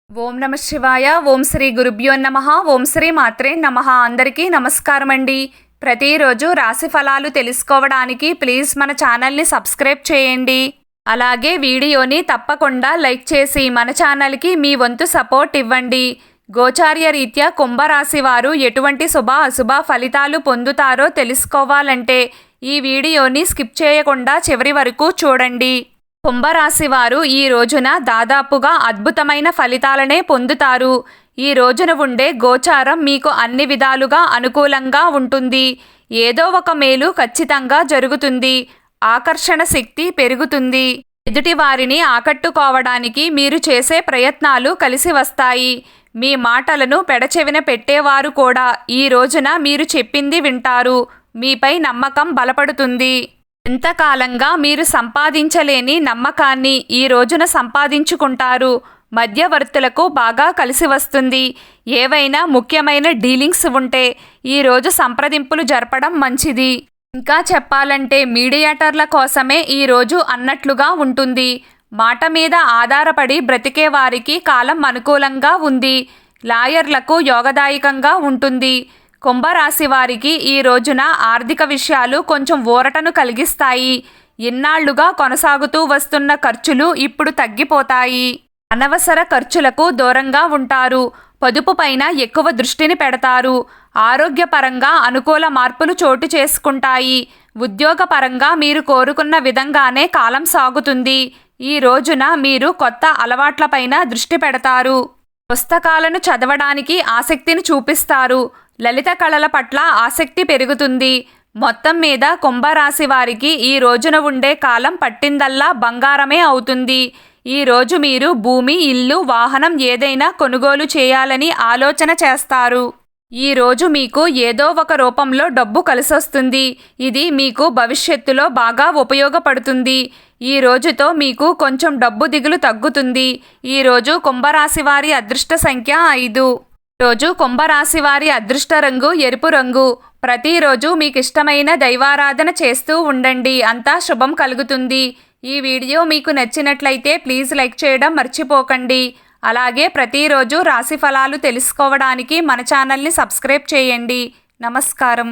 ఓం నమ శివాయ. ఓం శ్రీ గురుభ్యో నమః. ఓం శ్రీ మాత్రే నమః. అందరికీ నమస్కారం అండి. ప్రతిరోజు రాశి ఫలాలు తెలుసుకోవడానికి ప్లీజ్ మన ఛానల్ని సబ్స్క్రైబ్ చేయండి. అలాగే వీడియోని తప్పకుండా లైక్ చేసి మన ఛానల్కి మీ వంతు సపోర్ట్ ఇవ్వండి. గోచార్య రీత్యా కుంభరాశి వారు ఎటువంటి శుభ అశుభ ఫలితాలు పొందుతారో తెలుసుకోవాలంటే ఈ వీడియోని స్కిప్ చేయకుండా చివరి వరకు చూడండి. కుంభరాశి వారు ఈ రోజున దాదాపుగా అద్భుతమైన ఫలితాలనే పొందుతారు. ఈ రోజున ఉండే గోచారం మీకు అన్ని విధాలుగా అనుకూలంగా ఉంటుంది. ఏదో ఒక మేలు ఖచ్చితంగా జరుగుతుంది. ఆకర్షణ శక్తి పెరుగుతుంది. ఎదుటి వారిని ఆకట్టుకోవడానికి మీరు చేసే ప్రయత్నాలు కలిసి వస్తాయి. మీ మాటలను పెడచెవిన పెట్టేవారు కూడా ఈ రోజున మీరు చెప్పింది వింటారు. మీపై నమ్మకం బలపడుతుంది. ఎంతకాలంగా మీరు సంపాదించలేని నమ్మకాన్ని ఈ రోజున సంపాదించుకుంటారు. మధ్యవర్తులకు బాగా కలిసి వస్తుంది. ఏవైనా ముఖ్యమైన డీలింగ్స్ ఉంటే ఈరోజు సంప్రదింపులు జరపడం మంచిది. ఇంకా చెప్పాలంటే మీడియేటర్ల కోసమే ఈరోజు అన్నట్లుగా ఉంటుంది. మాట మీద ఆధారపడి బ్రతికే వారికి కాలం అనుకూలంగా ఉంది. లాయర్లకు యోగదాయకంగా ఉంటుంది. కుంభరాశి వారికి ఈ రోజున ఆర్థిక విషయాలు కొంచెం ఊరటను కలిగిస్తాయి. ఇన్నాళ్లుగా కొనసాగుతూ వస్తున్న ఖర్చులు ఇప్పుడు తగ్గిపోతాయి. అనవసర ఖర్చులకు దూరంగా ఉంటారు. పొదుపు పైన ఎక్కువ దృష్టిని పెడతారు. ఆరోగ్యపరంగా అనుకూల మార్పులు చోటు చేసుకుంటాయి. ఉద్యోగపరంగా మీరు కోరుకున్న విధంగానే కాలం సాగుతుంది. ఈ రోజున మీరు కొత్త అలవాట్లపైన దృష్టి పెడతారు. పుస్తకాలను చదవడానికి ఆసక్తిని చూపిస్తారు. లలిత కళల పట్ల ఆసక్తి పెరుగుతుంది. మొత్తం మీద కుంభరాశి వారికి ఈ రోజున ఉండే కాలం పట్టిందల్లా బంగారమే అవుతుంది. ఈ రోజు మీరు భూమి, ఇల్లు, వాహనం ఏదైనా కొనుగోలు చేయాలని ఆలోచన చేస్తారు. ఈ రోజు మీకు ఏదో ఒక రూపంలో డబ్బు కలిసొస్తుంది. ఇది మీకు భవిష్యత్తులో బాగా ఉపయోగపడుతుంది. ఈ రోజుతో మీకు కొంచెం డబ్బు దిగులు తగ్గుతుంది. ఈ రోజు కుంభరాశి వారి అదృష్ట సంఖ్య 5. రోజు కుంభరాశి వారి అదృష్ట రంగు ఎరుపు రంగు. ప్రతిరోజు మీకు ఇష్టమైన దైవారాధన చేస్తూ ఉండండి. అంతా శుభం కలుగుతుంది. ఈ వీడియో మీకు నచ్చినట్లయితే ప్లీజ్ లైక్ చేయడం మర్చిపోకండి. అలాగే ప్రతిరోజు రాశి ఫలాలు తెలుసుకోవడానికి మన ఛానల్ని సబ్స్క్రైబ్ చేయండి. నమస్కారం.